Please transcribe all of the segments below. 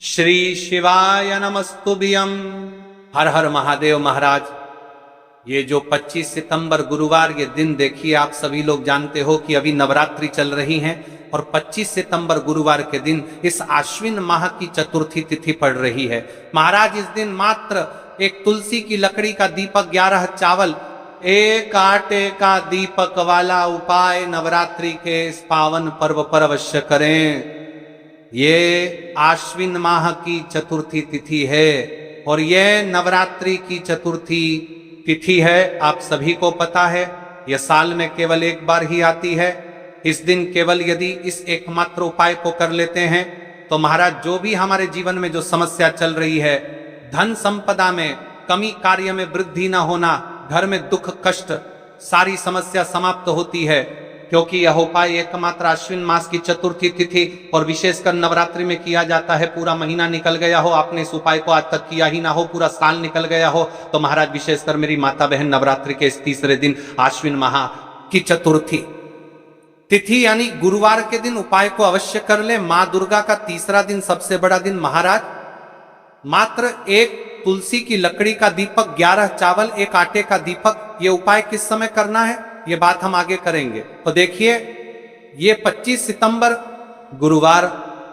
श्री शिवाय नमस्तुभ्यं। हर हर महादेव महाराज। ये जो 25 सितंबर गुरुवार ये दिन देखिए, आप सभी लोग जानते हो कि अभी नवरात्रि चल रही है और 25 सितंबर गुरुवार के दिन इस आश्विन माह की चतुर्थी तिथि पड़ रही है। महाराज इस दिन मात्र एक तुलसी की लकड़ी का दीपक, 11 चावल, एक आटे का दीपक वाला उपाय नवरात्रि के इस पावन पर्व पर अवश्य करें। ये आश्विन माह की चतुर्थी तिथि है और यह नवरात्रि की चतुर्थी तिथि है। आप सभी को पता है यह साल में केवल एक बार ही आती है। इस दिन केवल यदि इस एकमात्र उपाय को कर लेते हैं तो महाराज जो भी हमारे जीवन में जो समस्या चल रही है, धन संपदा में कमी, कार्य में वृद्धि ना होना, घर में दुख कष्ट, सारी समस्या समाप्त होती है। क्योंकि यह उपाय एकमात्र आश्विन मास की चतुर्थी तिथि और विशेषकर नवरात्रि में किया जाता है। पूरा महीना निकल गया हो, आपने इस उपाय को आज तक किया ही ना हो, पूरा साल निकल गया हो, तो महाराज विशेषकर मेरी माता बहन नवरात्रि के इस तीसरे दिन आश्विन माह की चतुर्थी तिथि यानी गुरुवार के दिन उपाय को अवश्य कर ले। मां दुर्गा का तीसरा दिन सबसे बड़ा दिन महाराज। मात्र एक तुलसी की लकड़ी का दीपक, 11 चावल, एक आटे का दीपक, ये उपाय किस समय करना है ये बात हम आगे करेंगे। तो देखिए, ये 25 सितंबर गुरुवार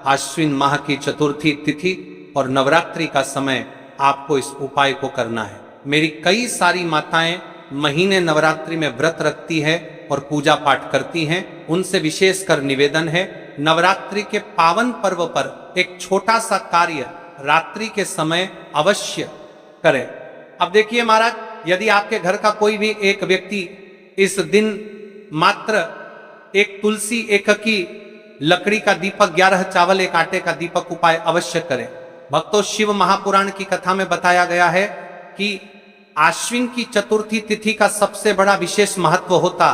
आश्विन माह की चतुर्थी तिथि और नवरात्रि का समय आपको इस उपाय को करना है। मेरी कई सारी माताएं महीने नवरात्रि में व्रत रखती है और पूजा पाठ करती हैं। उनसे विशेषकर निवेदन है, नवरात्रि के पावन पर्व पर एक छोटा सा कार्य रात्रि के समय अवश्य करें। अब देखिए महाराज, यदि आपके घर का कोई भी एक व्यक्ति इस दिन मात्र एक तुलसी एक की लकड़ी का दीपक, 11 चावल, एक आटे का दीपक उपाय अवश्य करें। भक्तों, शिव महापुराण की कथा में बताया गया है कि आश्विन की चतुर्थी तिथि का सबसे बड़ा विशेष महत्व होता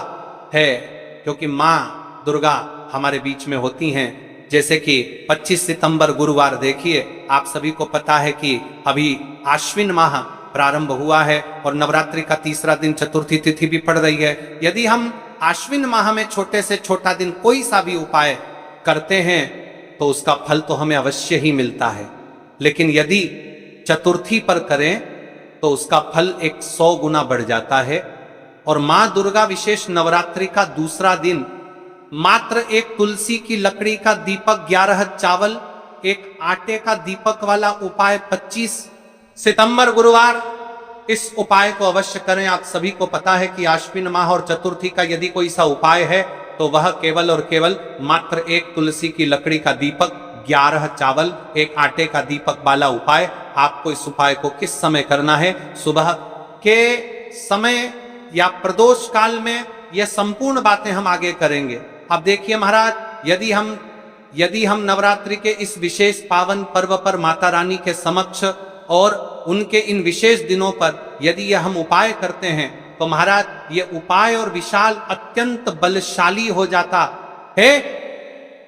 है, क्योंकि मां दुर्गा हमारे बीच में होती हैं। जैसे कि 25 सितंबर गुरुवार देखिए, आप सभी को पता है कि अभी आश्विन माह प्रारंभ हुआ है और नवरात्रि का तीसरा दिन चतुर्थी तिथि भी पड़ रही है। यदि हम आश्विन माह में छोटे से छोटा दिन कोई सा भी उपाय करते हैं तो उसका फल तो हमें अवश्य ही मिलता है, लेकिन यदि चतुर्थी पर करें तो उसका फल 100 गुना बढ़ जाता है। और मां दुर्गा विशेष नवरात्रि का दूसरा दिन मात्र एक तुलसी की लकड़ी का दीपक, 11 चावल, एक आटे का दीपक वाला उपाय 25 सितंबर गुरुवार, इस उपाय को अवश्य करें। आप सभी को पता है कि आश्विन माह और चतुर्थी का यदि कोई सा उपाय है तो वह केवल और केवल मात्र एक तुलसी की लकड़ी का दीपक, 11 चावल, एक आटे का दीपक वाला उपाय। आपको इस उपाय को किस समय करना है? सुबह के समय या प्रदोष काल में। यह संपूर्ण बातें हम आगे करेंगे। अब देखिए महाराज, यदि हम नवरात्रि के इस विशेष पावन पर्व पर माता रानी के समक्ष और उनके इन विशेष दिनों पर यदि यह हम उपाय करते हैं तो महाराज ये उपाय और विशाल अत्यंत बलशाली हो जाता है।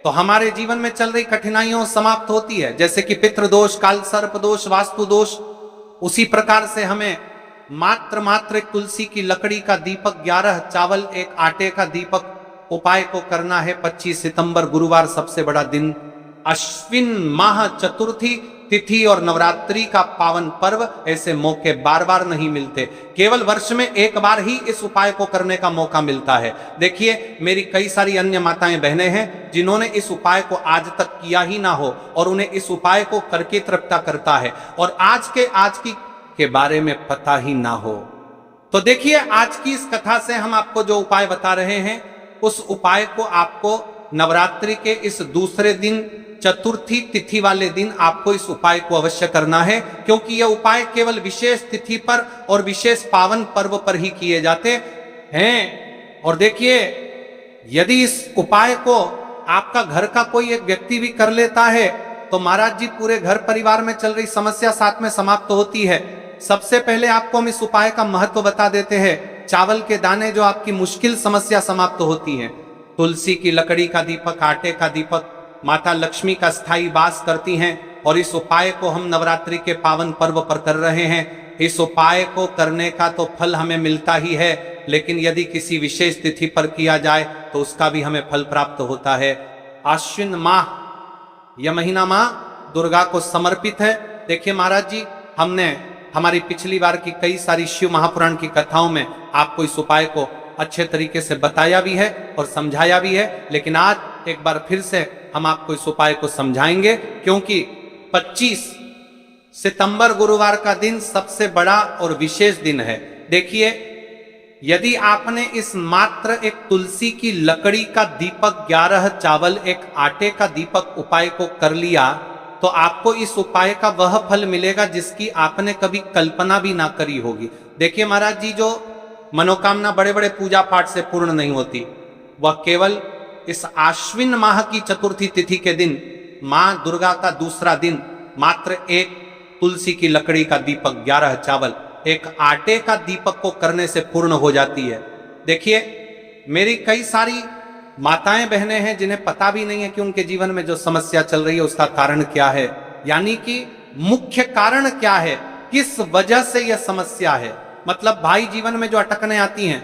तो हमारे जीवन में चल रही कठिनाइयों समाप्त होती है, जैसे कि पितृदोष, काल सर्प दोष, वास्तु दोष। उसी प्रकार से हमें मात्र एक तुलसी की लकड़ी का दीपक, 11 चावल, एक आटे का दीपक उपाय को करना है। 25 सितंबर गुरुवार सबसे बड़ा दिन, अश्विन माह चतुर्थी तिथि और नवरात्रि का पावन पर्व। ऐसे मौके बार बार नहीं मिलते, केवल वर्ष में एक बार ही इस उपाय को करने का मौका मिलता है। देखिए, मेरी कई सारी अन्य माताएं बहनें हैं जिन्होंने इस उपाय को आज तक किया ही ना हो और उन्हें इस उपाय को करके तृप्ता करता है और आज की के बारे में पता ही ना हो। तो देखिए, आज की इस कथा से हम आपको जो उपाय बता रहे हैं उस उपाय को आपको नवरात्रि के इस दूसरे दिन, चतुर्थी तिथि वाले दिन आपको इस उपाय को अवश्य करना है, क्योंकि यह उपाय केवल विशेष तिथि पर और विशेष पावन पर्व पर ही किए जाते हैं। और देखिए, यदि इस उपाय को आपका घर का कोई एक व्यक्ति भी कर लेता है तो महाराज जी पूरे घर परिवार में चल रही समस्या साथ में समाप्त होती है। सबसे पहले आपको हम इस उपाय का महत्व बता देते हैं। चावल के दाने जो आपकी मुश्किल समस्या समाप्त होती है, तुलसी की लकड़ी का दीपक, आटे का दीपक, माता लक्ष्मी का स्थायी वास करती हैं और इस उपाय को हम नवरात्रि के पावन पर्व पर कर रहे हैं। इस उपाय को करने का तो फल हमें मिलता ही है, लेकिन यदि किसी विशेष तिथि पर किया जाए तो उसका भी हमें फल प्राप्त होता है। आश्विन माह, यह महीना मां दुर्गा को समर्पित है। देखिए महाराज जी, हमने हमारी पिछली बार की कई सारी शिव महापुराण की कथाओं में आपको इस उपाय को अच्छे तरीके से बताया भी है और समझाया भी है, लेकिन आज एक बार फिर से हम आपको इस उपाय को समझाएंगे, क्योंकि 25 सितंबर गुरुवार का दिन सबसे बड़ा और विशेष दिन है। देखिए, यदि आपने इस मात्र एक तुलसी की लकड़ी का दीपक, 11 चावल, एक आटे का दीपक उपाय को कर लिया, तो आपको इस उपाय का वह फल मिलेगा जिसकी आपने कभी कल्पना भी ना करी होगी। देखिए महाराज जी, जो मनोकामना बड़े बड़े पूजा पाठ से पूर्ण नहीं होती, वह केवल इस आश्विन माह की चतुर्थी तिथि के दिन, मां दुर्गा का दूसरा दिन, मात्र एक तुलसी की लकड़ी का दीपक, 11 चावल, एक आटे का दीपक को करने से पूर्ण हो जाती है। देखिए, मेरी कई सारी माताएं बहनें हैं जिन्हें पता भी नहीं है कि उनके जीवन में जो समस्या चल रही है उसका कारण क्या है, यानी कि मुख्य कारण क्या है, किस वजह से यह समस्या है। मतलब भाई, जीवन में जो अटकने आती हैं,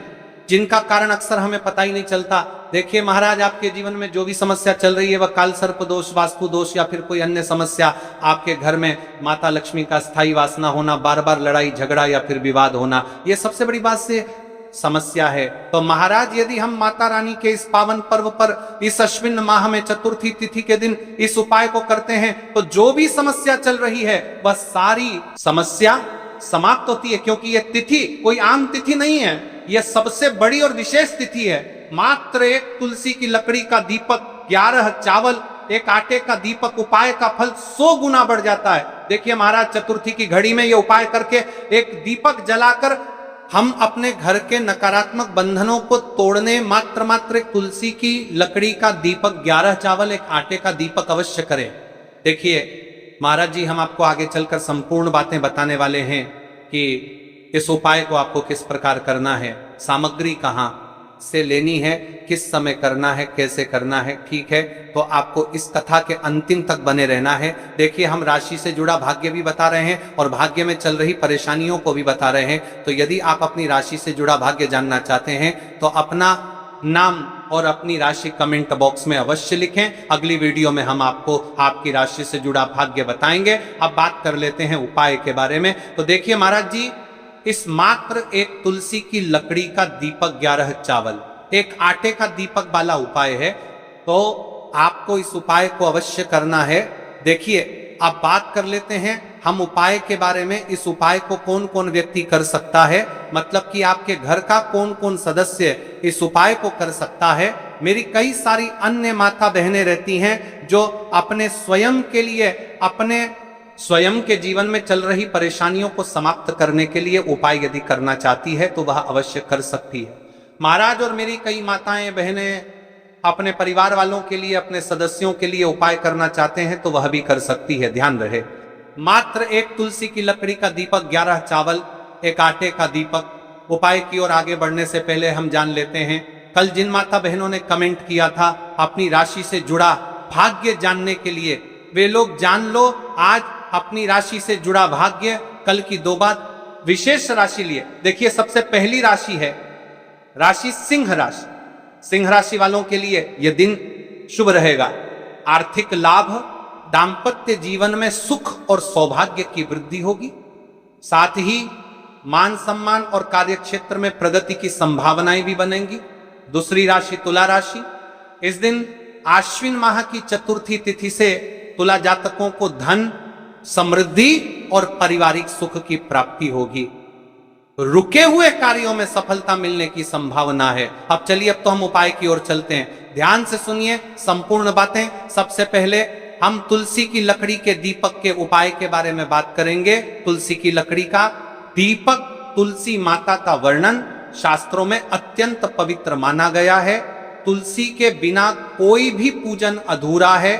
जिनका कारण अक्सर हमें पता ही नहीं चलता। देखिए महाराज, आपके जीवन में जो भी समस्या चल रही है, वह काल सर्प दोष, वास्तु दोष या फिर कोई अन्य समस्या, आपके घर में माता लक्ष्मी का स्थायी वासना होना, बार बार लड़ाई झगड़ा या फिर विवाद होना, यह सबसे बड़ी बात से समस्या है। तो महाराज, यदि हम माता रानी के इस पावन पर्व पर, इस अश्विन माह में चतुर्थी तिथि के दिन इस उपाय को करते हैं, तो जो भी समस्या चल रही है वह सारी समस्या समाप्त होती है। क्योंकि यह तिथि कोई आम तिथि नहीं है, यह सबसे बड़ी और विशेष तिथि है। मात्र एक तुलसी की लकड़ी का दीपक, 11 चावल, एक आटे का दीपक, उपाय का फल 100 गुना बढ़ जाता है। देखिए महाराज, चतुर्थी की घड़ी में यह उपाय करके एक दीपक जलाकर हम अपने घर के नकारात्मक बंधनों को तोड़ने मात्र एक तुलसी की लकड़ी का दीपक, 11 चावल, एक आटे का दीपक अवश्य करें। देखिए महाराज जी, हम आपको आगे चलकर संपूर्ण बातें बताने वाले हैं कि इस उपाय को आपको किस प्रकार करना है, सामग्री कहाँ से लेनी है, किस समय करना है, कैसे करना है। ठीक है, तो आपको इस कथा के अंतिम तक बने रहना है। देखिए, हम राशि से जुड़ा भाग्य भी बता रहे हैं और भाग्य में चल रही परेशानियों को भी बता रहे हैं। तो यदि आप अपनी राशि से जुड़ा भाग्य जानना चाहते हैं तो अपना नाम और अपनी राशि कमेंट बॉक्स में अवश्य लिखें। अगली वीडियो में हम आपको आपकी राशि से जुड़ा भाग्य बताएंगे। अब बात कर लेते हैं उपाय के बारे में। तो देखिए महाराज जी, इस मात्र एक तुलसी की लकड़ी का दीपक, 11 चावल, एक आटे का दीपक वाला उपाय है, तो आपको इस उपाय को अवश्य करना है। देखिए, अब बात कर लेते हैं हम उपाय के बारे में। इस उपाय को कौन कौन व्यक्ति कर सकता है, मतलब कि आपके घर का कौन कौन सदस्य इस उपाय को कर सकता है। मेरी कई सारी अन्य माता बहनें रहती हैं जो अपने स्वयं के लिए, अपने स्वयं के जीवन में चल रही परेशानियों को समाप्त करने के लिए उपाय यदि करना चाहती है तो वह अवश्य कर सकती है। महाराज, और मेरी कई माताएं बहनें अपने परिवार वालों के लिए, अपने सदस्यों के लिए उपाय करना चाहते हैं तो वह भी कर सकती है। ध्यान रहे, मात्र एक तुलसी की लकड़ी का दीपक, 11 चावल, एक आटे का दीपक। उपाय की ओर आगे बढ़ने से पहले हम जान लेते हैं, कल जिन माता बहनों ने कमेंट किया था अपनी राशि से जुड़ा भाग्य जानने के लिए, वे लोग जान लो आज अपनी राशि से जुड़ा भाग्य। कल की 2 बात विशेष राशि लिए। देखिए, सबसे पहली राशि है राशि सिंह राशि। सिंह राशि वालों के लिए यह दिन शुभ रहेगा। आर्थिक लाभ, दांपत्य जीवन में सुख और सौभाग्य की वृद्धि होगी। साथ ही मान सम्मान और कार्य क्षेत्र में प्रगति की संभावनाएं भी बनेंगी। दूसरी राशि तुला राशि। इस दिन आश्विन माह की चतुर्थी तिथि से तुला जातकों को धन, समृद्धि और पारिवारिक सुख की प्राप्ति होगी। रुके हुए कार्यों में सफलता मिलने की संभावना है। अब चलिए, अब तो हम उपाय की ओर चलते हैं। ध्यान से सुनिए संपूर्ण बातें। सबसे पहले हम तुलसी की लकड़ी के दीपक के उपाय के बारे में बात करेंगे। तुलसी की लकड़ी का दीपक, तुलसी माता का वर्णन शास्त्रों में अत्यंत पवित्र माना गया है। तुलसी के बिना कोई भी पूजन अधूरा है।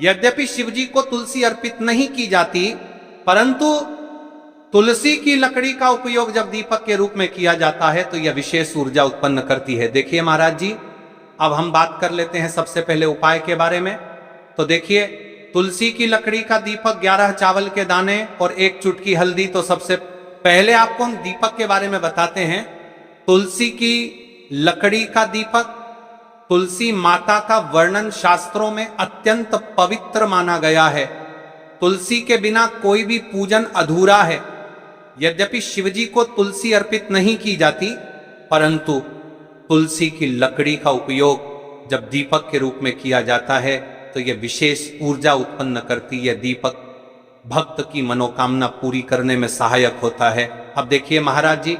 यद्यपि शिवजी को तुलसी अर्पित नहीं की जाती, परंतु तुलसी की लकड़ी का उपयोग जब दीपक के रूप में किया जाता है तो यह विशेष ऊर्जा उत्पन्न करती है। देखिए महाराज जी, अब हम बात कर लेते हैं सबसे पहले उपाय के बारे में। तो देखिए, तुलसी की लकड़ी का दीपक, 11 चावल के दाने और 1 चुटकी हल्दी। तो सबसे पहले आपको हम दीपक के बारे में बताते हैं। तुलसी की लकड़ी का दीपक, तुलसी माता का वर्णन शास्त्रों में अत्यंत पवित्र माना गया है। तुलसी के बिना कोई भी पूजन अधूरा है। यद्यपि शिवजी को तुलसी अर्पित नहीं की जाती, परंतु तुलसी की लकड़ी का उपयोग जब दीपक के रूप में किया जाता है तो यह विशेष ऊर्जा उत्पन्न करती है। दीपक भक्त की मनोकामना पूरी करने में सहायक होता है। अब देखिए महाराज जी,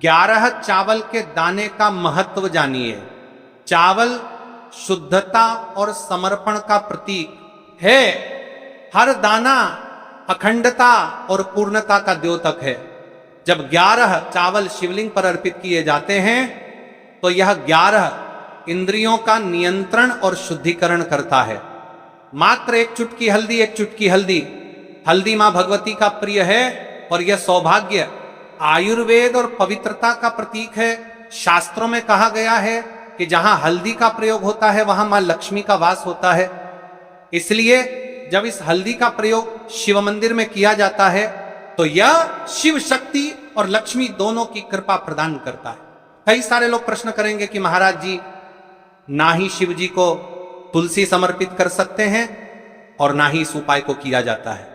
11 चावल के दाने का महत्व जानिए। चावल शुद्धता और समर्पण का प्रतीक है। हर दाना अखंडता और पूर्णता का द्योतक है। जब 11 चावल शिवलिंग पर अर्पित किए जाते हैं तो यह 11 इंद्रियों का नियंत्रण और शुद्धिकरण करता है। मात्र एक चुटकी हल्दी, हल्दी मां भगवती का प्रिय है और यह सौभाग्य, आयुर्वेद और पवित्रता का प्रतीक है। शास्त्रों में कहा गया है कि जहां हल्दी का प्रयोग होता है वहां मां लक्ष्मी का वास होता है। इसलिए जब इस हल्दी का प्रयोग शिव मंदिर में किया जाता है तो यह शिव शक्ति और लक्ष्मी दोनों की कृपा प्रदान करता है। कई सारे लोग प्रश्न करेंगे कि महाराज जी, ना ही शिव जी को तुलसी समर्पित कर सकते हैं और ना ही इस उपाय को किया जाता है।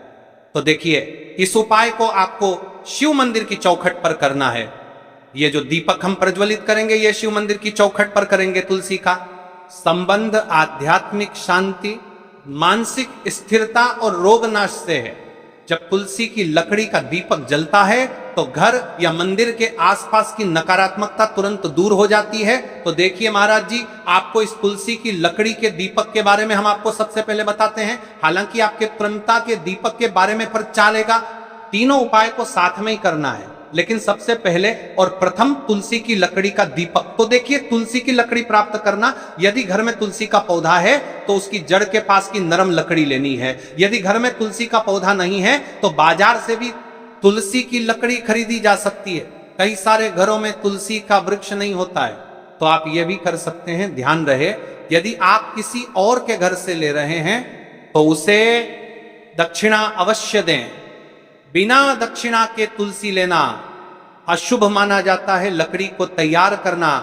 तो देखिए, इस उपाय को आपको शिव मंदिर की चौखट पर करना है। ये जो दीपक हम प्रज्वलित करेंगे ये शिव मंदिर की चौखट पर करेंगे। तुलसी का संबंध आध्यात्मिक शांति, मानसिक स्थिरता और रोग नाश से है। जब तुलसी की लकड़ी का दीपक जलता है तो घर या मंदिर के आसपास की नकारात्मकता तुरंत दूर हो जाती है। तो देखिए महाराज जी, आपको इस तुलसी की लकड़ी के दीपक के बारे में हम आपको सबसे पहले बताते हैं। हालांकि आपके प्रमता के दीपक के बारे में पर चलेगा, तीनों उपाय को साथ में ही करना है, लेकिन सबसे पहले और प्रथम तुलसी की लकड़ी का दीपक। तो देखिए, तुलसी की लकड़ी प्राप्त करना, यदि घर में तुलसी का पौधा है तो उसकी जड़ के पास की नरम लकड़ी लेनी है। यदि घर में तुलसी का पौधा नहीं है तो बाजार से भी तुलसी की लकड़ी खरीदी जा सकती है। कई सारे घरों में तुलसी का वृक्ष नहीं होता है, तो आप ये भी कर सकते हैं। ध्यान रहे, यदि आप किसी और के घर से ले रहे हैं तो उसे दक्षिणा अवश्य दें। बिना दक्षिणा के तुलसी लेना अशुभ माना जाता है। लकड़ी को तैयार करना,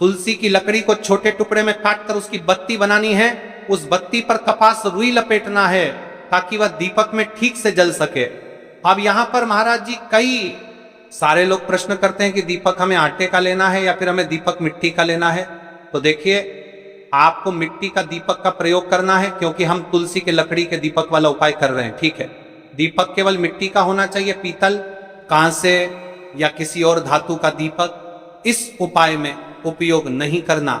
तुलसी की लकड़ी को छोटे टुकड़े में काटकर उसकी बत्ती बनानी है। उस बत्ती पर कपास रुई लपेटना है ताकि वह दीपक में ठीक से जल सके। अब यहां पर महाराज जी, कई सारे लोग प्रश्न करते हैं कि दीपक हमें आटे का लेना है या फिर हमें दीपक मिट्टी का लेना है। तो देखिए, आपको मिट्टी का दीपक का प्रयोग करना है क्योंकि हम तुलसी के लकड़ी के दीपक वाला उपाय कर रहे हैं। ठीक है, दीपक केवल मिट्टी का होना चाहिए, पीतल, कांसे या किसी और धातु का दीपक इस उपाय में उपयोग नहीं करना।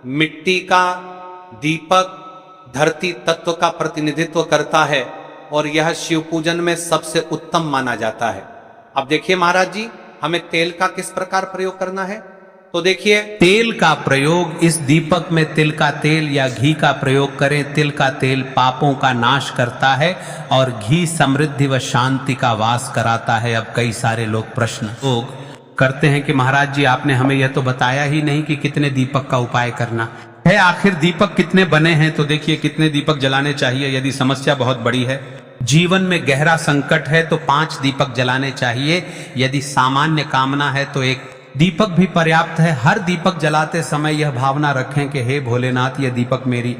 मिट्टी का दीपक धरती तत्व का प्रतिनिधित्व करता है और यह शिव पूजन में सबसे उत्तम माना जाता है। अब देखिए महाराज जी, हमें तेल का किस प्रकार प्रयोग करना है। तो देखिए, तेल का प्रयोग, इस दीपक में तिल का तेल या घी का प्रयोग करें। तिल का तेल पापों का नाश करता है और घी समृद्धि व शांति का वास कराता है। अब कई सारे लोग प्रश्न करते हैं कि महाराज जी, आपने हमें यह तो बताया ही नहीं कि कितने दीपक का उपाय करना है। आखिर दीपक कितने बने हैं। तो देखिए, कितने दीपक जलाने चाहिए। यदि समस्या बहुत बड़ी है, जीवन में गहरा संकट है, तो 5 दीपक जलाने चाहिए। यदि सामान्य कामना है तो 1 दीपक भी पर्याप्त है। हर दीपक जलाते समय यह भावना रखें कि हे भोलेनाथ, यह दीपक मेरी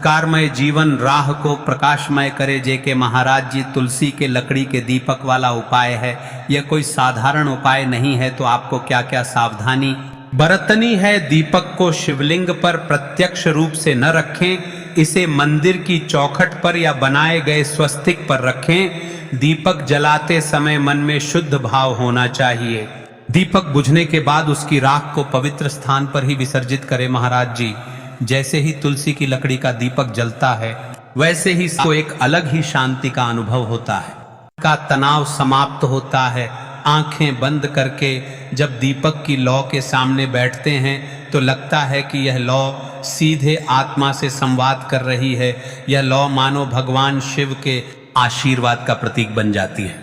कारमय जीवन राह को प्रकाशमय करे। जे के महाराज जी, तुलसी के लकड़ी के दीपक वाला उपाय है। यह कोई साधारण उपाय नहीं है। तो आपको क्या क्या सावधानी बरतनी है। दीपक को शिवलिंग पर प्रत्यक्ष रूप से न रखें, इसे मंदिर की चौखट पर या बनाए गए स्वस्तिक पर रखें। दीपक जलाते समय मन में शुद्ध भाव होना चाहिए। दीपक बुझने के बाद उसकी राख को पवित्र स्थान पर ही विसर्जित करें। महाराज जी, जैसे ही तुलसी की लकड़ी का दीपक जलता है वैसे ही इसको एक अलग ही शांति का अनुभव होता है, का तनाव समाप्त होता है। आंखें बंद करके जब दीपक की लौ के सामने बैठते हैं तो लगता है कि यह लौ सीधे आत्मा से संवाद कर रही है। यह लौ मानो भगवान शिव के आशीर्वाद का प्रतीक बन जाती है।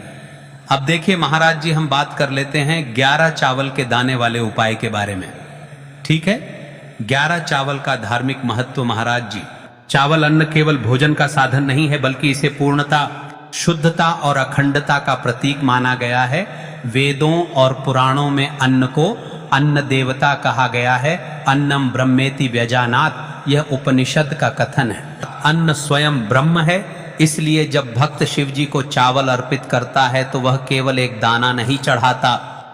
अब देखिए महाराज जी, हम बात कर लेते हैं 11 चावल के दाने वाले उपाय के बारे में। ठीक है, 11 चावल का धार्मिक महत्व। महाराज जी, चावल अन्न केवल भोजन का साधन नहीं है, बल्कि इसे पूर्णता, शुद्धता और अखंडता का प्रतीक माना गया है। वेदों और पुराणों में अन्न को अन्न देवता कहा गया है। अन्नम ब्रह्मेति व्यजानात, यह उपनिषद का कथन है। अन्न स्वयं ब्रह्म है, इसलिए जब भक्त शिव जी को चावल अर्पित करता है तो वह केवल एक दाना नहीं चढ़ाता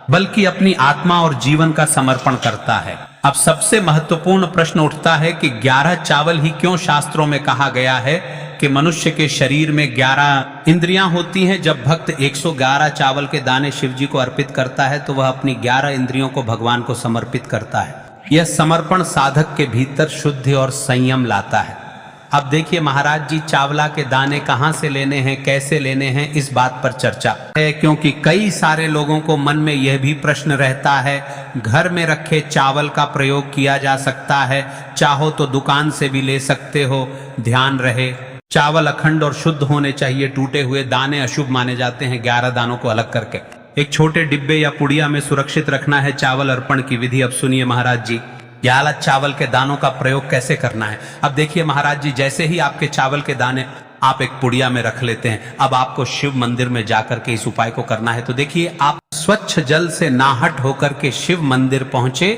बल्कि अपनी आत्मा और जीवन का समर्पण करता है। अब सबसे महत्वपूर्ण प्रश्न उठता है कि 11 चावल ही क्यों शास्त्रों में कहा गया है कि मनुष्य के शरीर में 11 इंद्रियां होती हैं। जब भक्त 111 चावल के दाने शिव जी को अर्पित करता है तो वह अपनी 11 इंद्रियों को भगवान को समर्पित करता है। यह समर्पण साधक के भीतर शुद्धि और संयम लाता है। अब देखिए महाराज जी, चावला के दाने कहाँ से लेने हैं, कैसे लेने हैं, इस बात पर चर्चा है, क्योंकि कई सारे लोगों को मन में यह भी प्रश्न रहता है, घर में रखे चावल का प्रयोग किया जा सकता है, चाहो तो दुकान से भी ले सकते हो। ध्यान रहे, चावल अखंड और शुद्ध होने चाहिए, टूटे हुए दाने अशुभ माने जाते हैं। 11 दानों को अलग करके एक छोटे डिब्बे या पुड़िया में सुरक्षित रखना है चावल अर्पण की विधि। अब सुनिए महाराज जी, 11 चावल के दानों का प्रयोग कैसे करना है। अब देखिए महाराज जी, जैसे ही आपके चावल के दाने आप एक पुड़िया में रख लेते हैं, अब आपको शिव मंदिर में जाकर के इस उपाय को करना है। तो देखिए, आप स्वच्छ जल से नाहट होकर के शिव मंदिर पहुंचे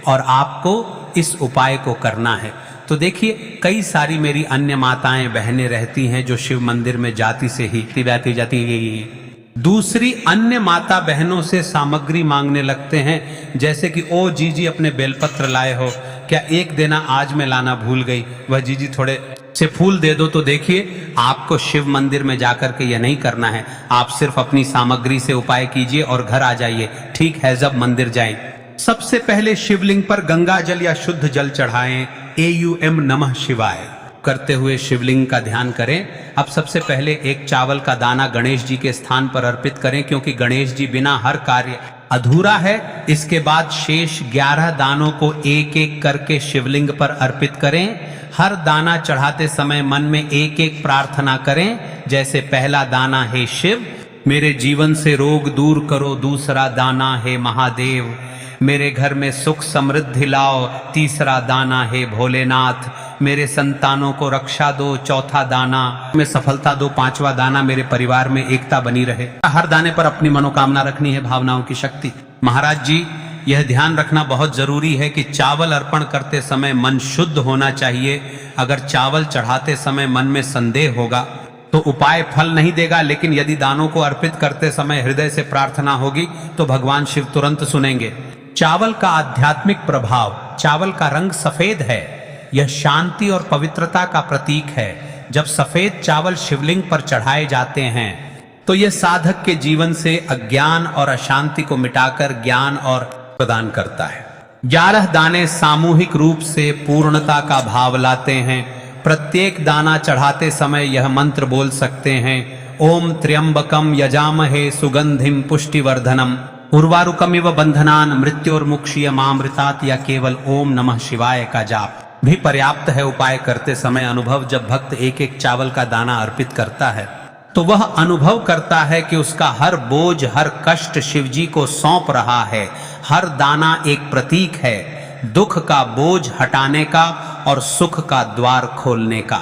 और आपको इस उपाय को करना है। तो देखिए, कई सारी मेरी अन्य माताएं बहनें रहती हैं जो शिव मंदिर में जाती से ही बहती जाती है, दूसरी अन्य माता बहनों से सामग्री मांगने लगते हैं, जैसे कि ओ जीजी अपने बेलपत्र लाए हो क्या, एक देना, आज मैं लाना भूल गई, वह जीजी थोड़े से फूल दे दो। तो देखिए, आपको शिव मंदिर में जाकर के यह नहीं करना है। आप सिर्फ अपनी सामग्री से उपाय कीजिए और घर आ जाइए। ठीक है, जब मंदिर जाएं, सबसे पहले शिवलिंग पर गंगा जल या शुद्ध जल चढ़ाएं। AUM नमः शिवाय करते हुए शिवलिंग का ध्यान करें। अब सबसे पहले एक चावल का दाना गणेश जी के स्थान पर अर्पित करें, क्योंकि गणेश जी बिना हर कार्य अधूरा है। इसके बाद शेष 11 दानों को एक एक करके शिवलिंग पर अर्पित करें। हर दाना चढ़ाते समय मन में एक एक प्रार्थना करें, जैसे पहला दाना, हे शिव मेरे जीवन से रोग दूर करो। दूसरा दाना, हे महादेव मेरे घर में सुख समृद्धि लाओ। तीसरा दाना, हे भोलेनाथ मेरे संतानों को रक्षा दो। चौथा दाना, में सफलता दो। पांचवा दाना, मेरे परिवार में एकता बनी रहे। हर दाने पर अपनी मनोकामना रखनी है, भावनाओं की शक्ति। महाराज जी, यह ध्यान रखना बहुत जरूरी है कि चावल अर्पण करते समय मन शुद्ध होना चाहिए। अगर चावल चढ़ाते समय मन में संदेह होगा तो उपाय फल नहीं देगा, लेकिन यदि दानों को अर्पित करते समय हृदय से प्रार्थना होगी तो भगवान शिव तुरंत सुनेंगे। चावल का आध्यात्मिक प्रभाव, चावल का रंग सफेद है, यह शांति और पवित्रता का प्रतीक है। जब सफेद चावल शिवलिंग पर चढ़ाए जाते हैं तो यह साधक के जीवन से अज्ञान और अशांति को मिटाकर ज्ञान और प्रदान करता है। 11 दाने सामूहिक रूप से पूर्णता का भाव लाते हैं। प्रत्येक दाना चढ़ाते समय यह मंत्र बोल सकते हैं, ओम त्र्यंबकम यजामहे सुगंधिम पुष्टिवर्धनम उर्वारुकमिव बंधनान मृत्योर्मुक्षीयमामृतात्, या केवल ओम नमः शिवाय का जाप भी पर्याप्त है उपाय करते समय। अनुभव, जब भक्त एक एक चावल का दाना अर्पित करता है तो वह अनुभव करता है कि उसका हर बोझ, हर कष्ट शिवजी को सौंप रहा है। हर दाना एक प्रतीक है दुख का बोझ हटाने का और सुख का द्वार खोलने का।